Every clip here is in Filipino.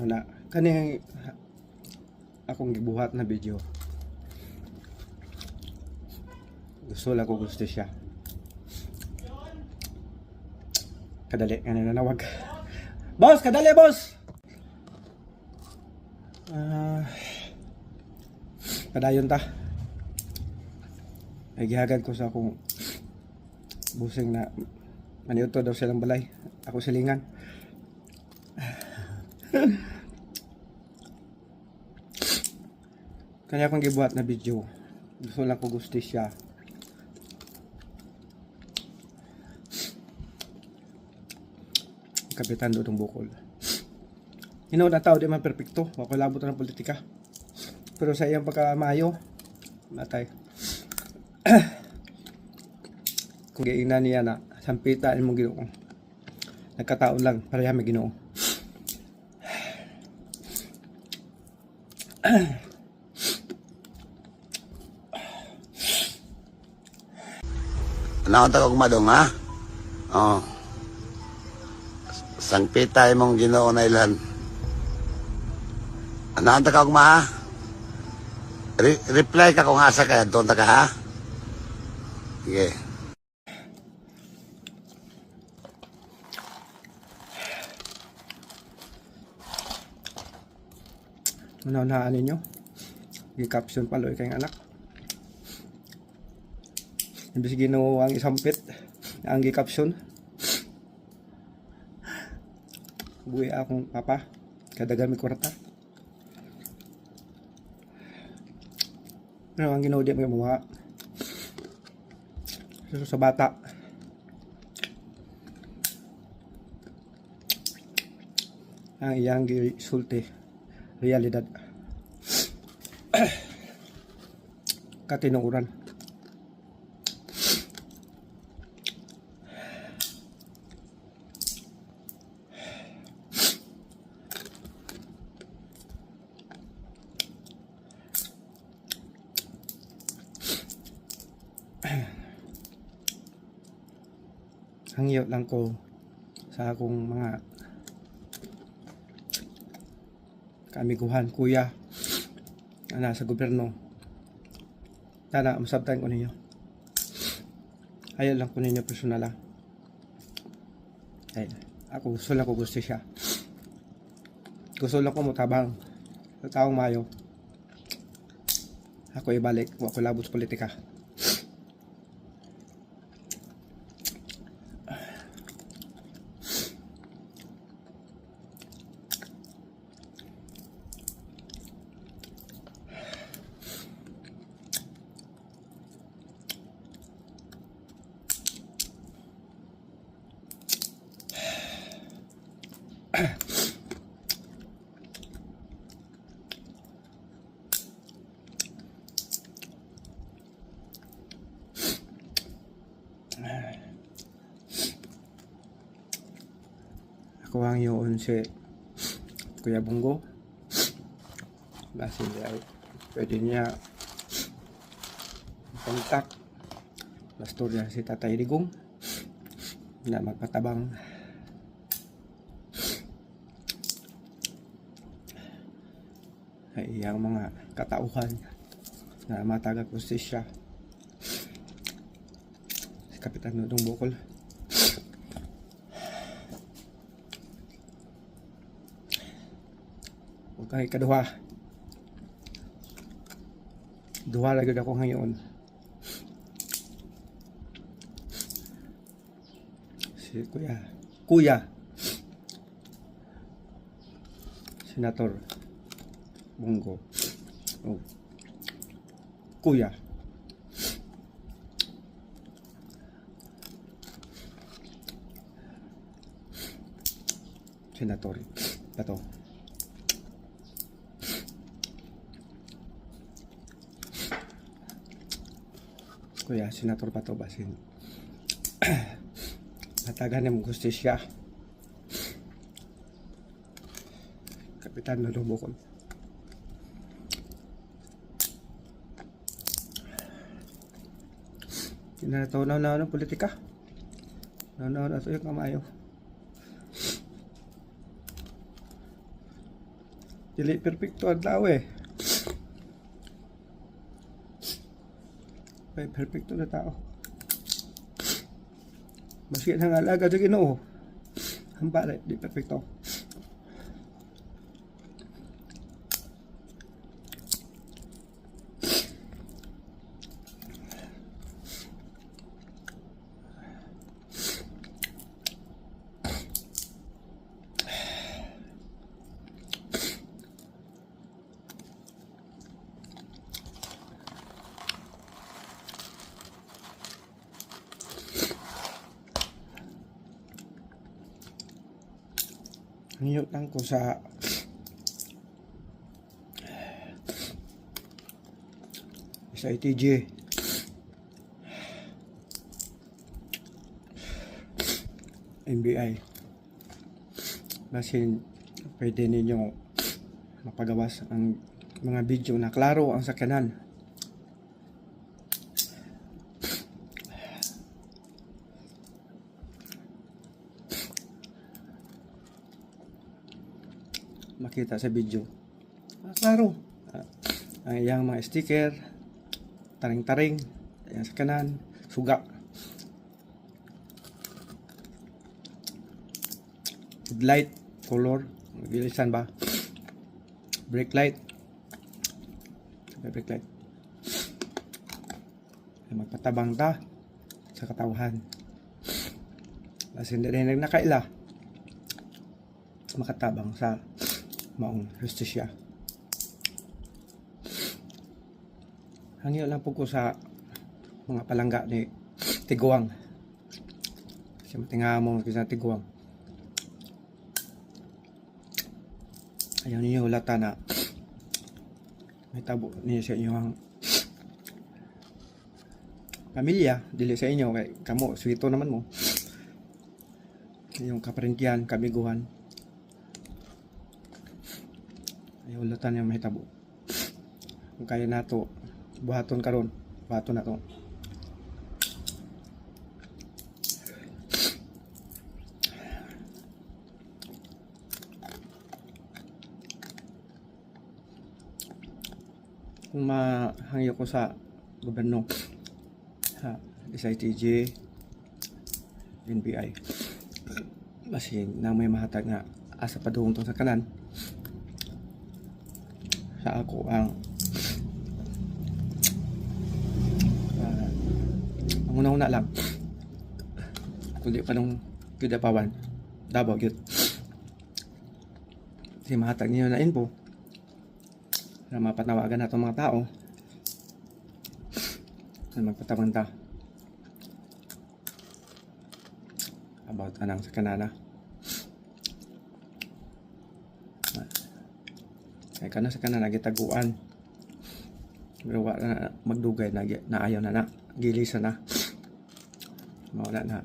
na kani akong gibuhat na video. Gusto lang ko gusto siya. Kadali nga nanawag. Boss, kadali boss. Padayon ta. Ay gihagad ko sa akong busing na maniuto daw silang balay. Ako silingan. Kanya akong gibuhat na video. Gusto lang ko gusto siya. Kapitan Dudong Bukol. Hinaw na tao di man perpekto. Ako labot ng politika. Pero sa iyang pagkamayo, matay. Kung giingnan niya na sampitaan mong Ginoo. Nagkataon lang pareha may Ginoo. Naon ta kog madong ha? Oh. Sangpitay mong Ginoo na ilan. Naon ta kog ma? Reply ka kung asa ka doon ta ka ha? Sige. Unahan ninyo. Gi-caption paloy kayong anak. Imbis Ginoo ang isampit ang gi-caption. Buhi akong papa. Kadagan mi kwarta. Ano ang Ginoo di may muha. Sa bata. Ang iyang gisulti. Realidad. Katinuuran. Hangyo lang ko sa akong mga kamiguhan, kuya na nasa gobyerno. Tana, masabtan ko ninyo. Ayaw lang ko ninyo personal lang. Ay, ako gusto lang ko gusto siya. Gusto lang ko mutabang sa taong mayo. Ako ibalik, ako labot sa politika. Ako ang yun si Kuya Bongo. Basi ay pwede niya kontak. Pastor niya si Tatay Digong na magpatabang. Ay iyang mga katauhan na matagag justisya. Si Kapitan Dudong Bukol. Kay kaduha. Duha lagi ako ngayon. Si Kuya Senator Bongo. Oh. Kuya Senator Pato. Kuya Senator Pato basin. Matagan ng justisya. Kapitan Dudong Bukol. Kinataw na ng politika. Na ito yung kamayo. Dili perfecto adlaw eh. Ay, perfecto na tao. Maski ang alaga sa Ginoo. Ang pare, di perfecto. Niyot lang ko sa ITG NBI basin pwede ninyo mapagawas ang mga video na klaro ang sakyanan. Makita sa video klaro ang iyang mga sticker, taring-taring, ayan sa kanan, suga, headlight, color, bilisan ba, brake light, magpatabang ta sa katawhan kasi hindi rin nakaila makatabang sa maong justisya. Hangyo lang po ko sa mga palangga ni Tiguang. Kasi matingamong sa Tiguang. Ayaw ninyo hulata na may tabo niyo sa inyong pamilya, dili sa inyo kay kamo swito naman mo. Yung kaparentyan, kabiguhan. Ayaw hulata niyo may tabo. Kung kaya nato buhaton karon, buhaton na to. Kung mahangyo ko sa gobyerno, sa SITG, NBI, basin na may mahatag na asa padung to sa kanan, sa ako ang una-una lang kundi pa nung Kidapawan Davao yun kasi mahatag niyo na info na mapatawagan na itong mga tao na magpatabang ta about anang sa kanana ay kana sa kanana gitaguan pero wala na magdugay na ayaw na gilisa na mawala na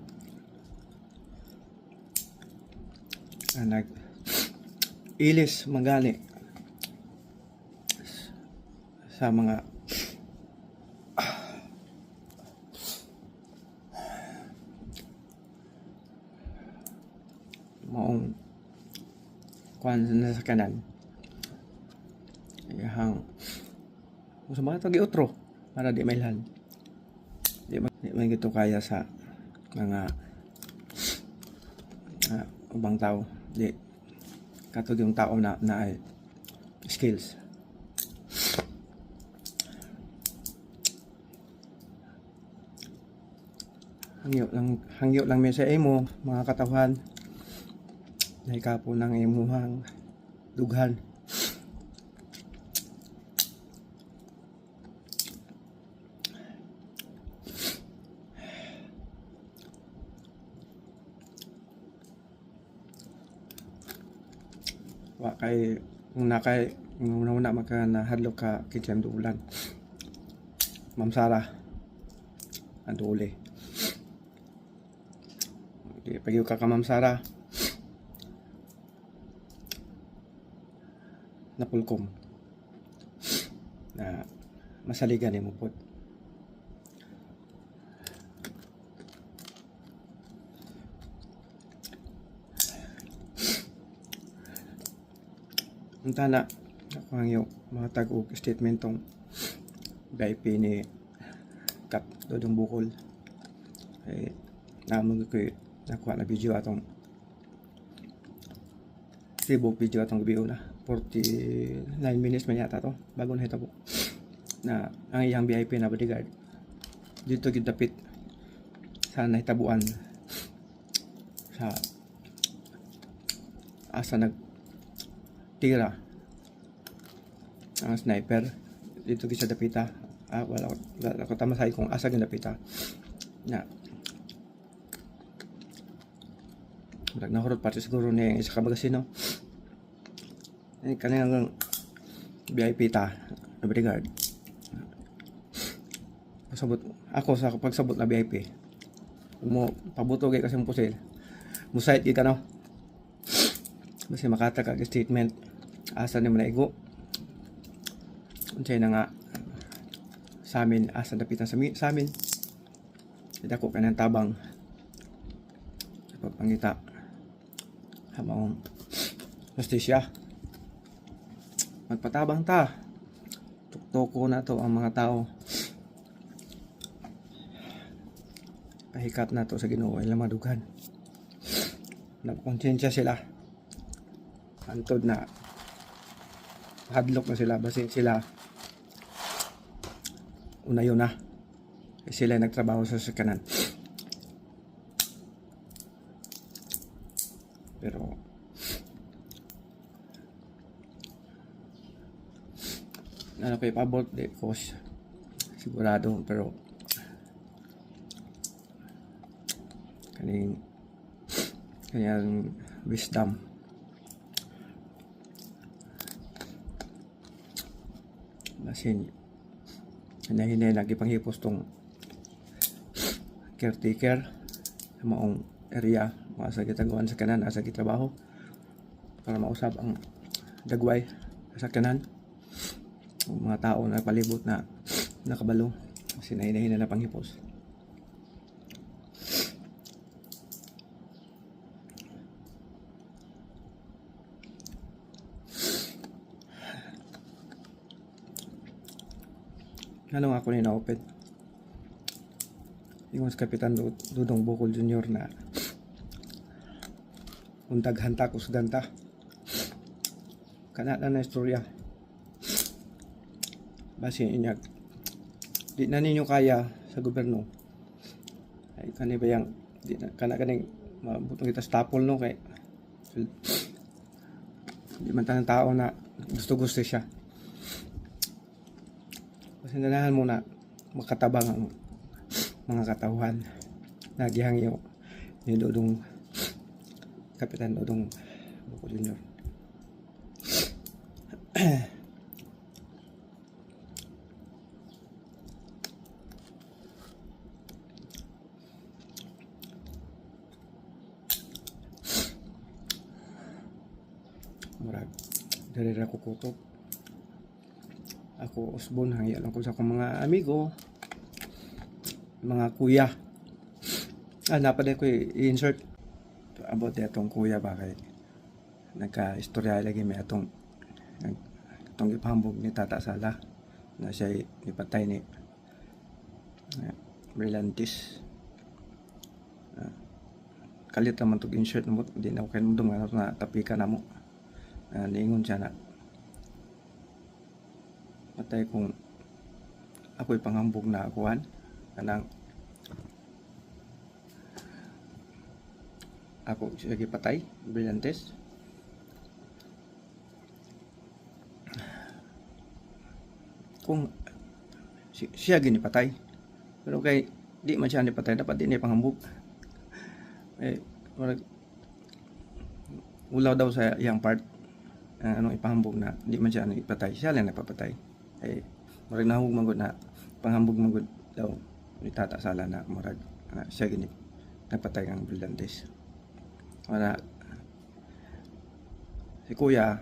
nag ilis magali sa mga maong kuan na sa kanan yang sa mga tagi-utro para di mailhan di man gito kaya sa mga ubang tao di katog yung tao na ay skills hangyo lang may sa imo mga katawhan na ikapo ng imuhang dughan wa kay kung una maka nahadlok ka kitchen duulan Ma'am Sara ang duuli di pagyo ka Ma'am Sara napulkom na masaligan ni mo po ang tana ako ang yung mga tag-og statement tong VIP ni Kat Dodong Bukol. Namang ko nakuha na video atong Facebook video atong gabi na 49 minutes man yata to bago na hitabo na ang iyang VIP na bodyguard dito gid dapit sa nahitabuan sa asa nagtira ang sniper dito gid sa dapita. Wala ko tama sa kung asa gid dapita na nahurot pati siguro ni isa ka bagasino kanilang VIP ta na bodyguard. Pasabot ako sa pagsabot na VIP mo pabuto kay kasi pusil musait gid ka no basi makata ka statement asa ni manaigo unsay na nga sa amin asa dapitan sa amin dako kanang tabang sa pagpangita hamang justisya magpatabang ta tuktoko na to ang mga tao pahikat na to sa Ginoo ilang madugan nagkonsensya sila antod na hadlok na sila basin sila unayo na sila nagtrabaho sa sakanan pero ano kay pabot de cost sigurado pero kanyang wisdom basin hinahinay lagi panghipos tong caretaker sa maong area mga sa gitagawan sa kanan asa gitrabaho para mausab ang dagway sa kanan mga tao na palibot na nakabalo sinahinahinay na panghipos. Ano nga ako ni na-open yung Kapitan Dudong Bukol Jr. na untag hanta ko sa ganta kana na istorya basin inyag di na ninyo kaya sa gobyerno ay kani ba yang di na kana kaning mabutong kita stapol no kay di man tanang tao na gusto siya kasi nanahan mo na makatabang ang mga katauhan na gihangyo ni Dodong Kapitan Dodong Bukol Jr. Murag dari ra ko kutok ako usbon hangya lang ko sa akong mga amigo mga kuya napaday ko i-insert about itong kuya ba kay nagka-istorya lagi may itong ipahambog ni Tata Sala na siya ipatay ni Brillantis kalit naman itong insert mo hindi na ako kayo mo na tapika na mo niingon siya na patay kung ako'y panghambog na akuhan kanang ako sige patay Brillantis kung siya ginipatay pero kay di man siya nipatay dapat di niya panghambog ulaw daw sa iyang part anong ipahambog na di man siya ipatay siya lang napapatay murag nahug magud na panghambog magud daw ni Tata Sala na murag siya gini nagpatay ang Brillantis wala si kuya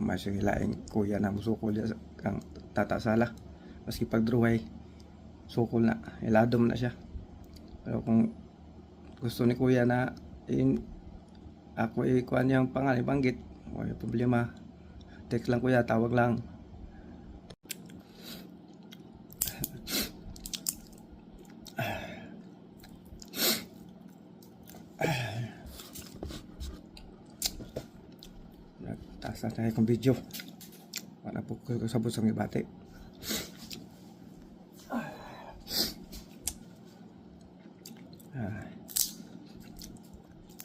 may laing kuya na musukol ang Tata Sala maski pagdruway sukol na iladom na siya pero kung gusto ni kuya na ako ikuan niyang pangalan banggit wala problema Text lang kuya, tawag lang. Taas na tayo kong video. Para po ko sabot sa mga bate.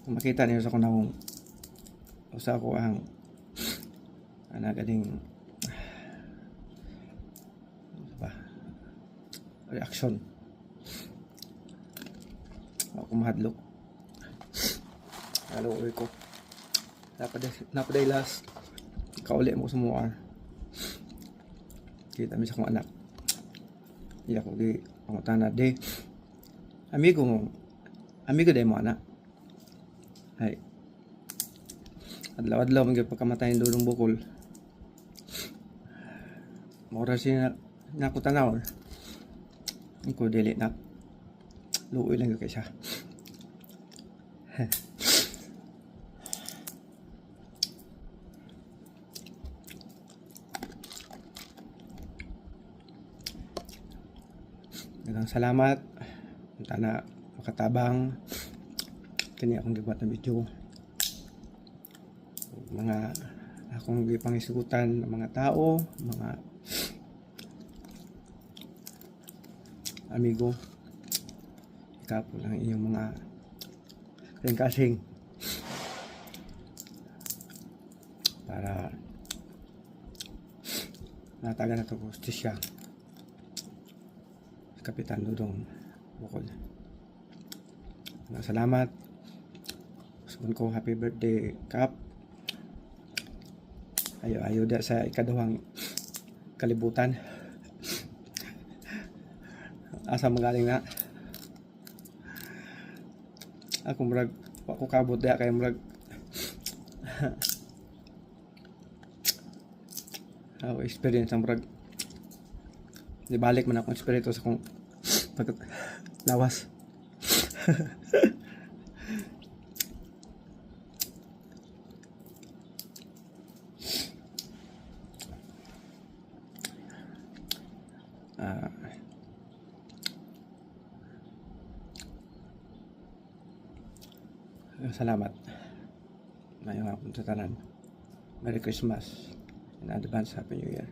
Kung makita niyo sa kunahong usa ko ang ganing ba reaction ako mahadlok uwi ko napaday last kauli mo sa muar kita mi sa kong anak iya ko di pangutana de amigo day mo anak ay adlaw-adlaw man gyud pagkamatay ni Dudong Bukol. Mora siya na ko tanaw. Ko dili na. Luoy lang gyud kay siya. Daghang salamat. Unta na makatabang kini akong gibuhat na video. Mga akong gipangisugutan ng mga tao, mga amigo, ikapo lang inyong mga kasing para nataga na ito justisya sa Kapitan Dudong Bukol. Salamat. Gusto ko happy birthday, Kap. Ayo da sa ikaduhang kalibutan. Asa magaling na. Ako kabot da kay murag ako experience ang murag nibalik man akong espiritu sa kong lawas. Salamat. Mayong hapon sa tanan. Merry Christmas. In advance, Happy New Year.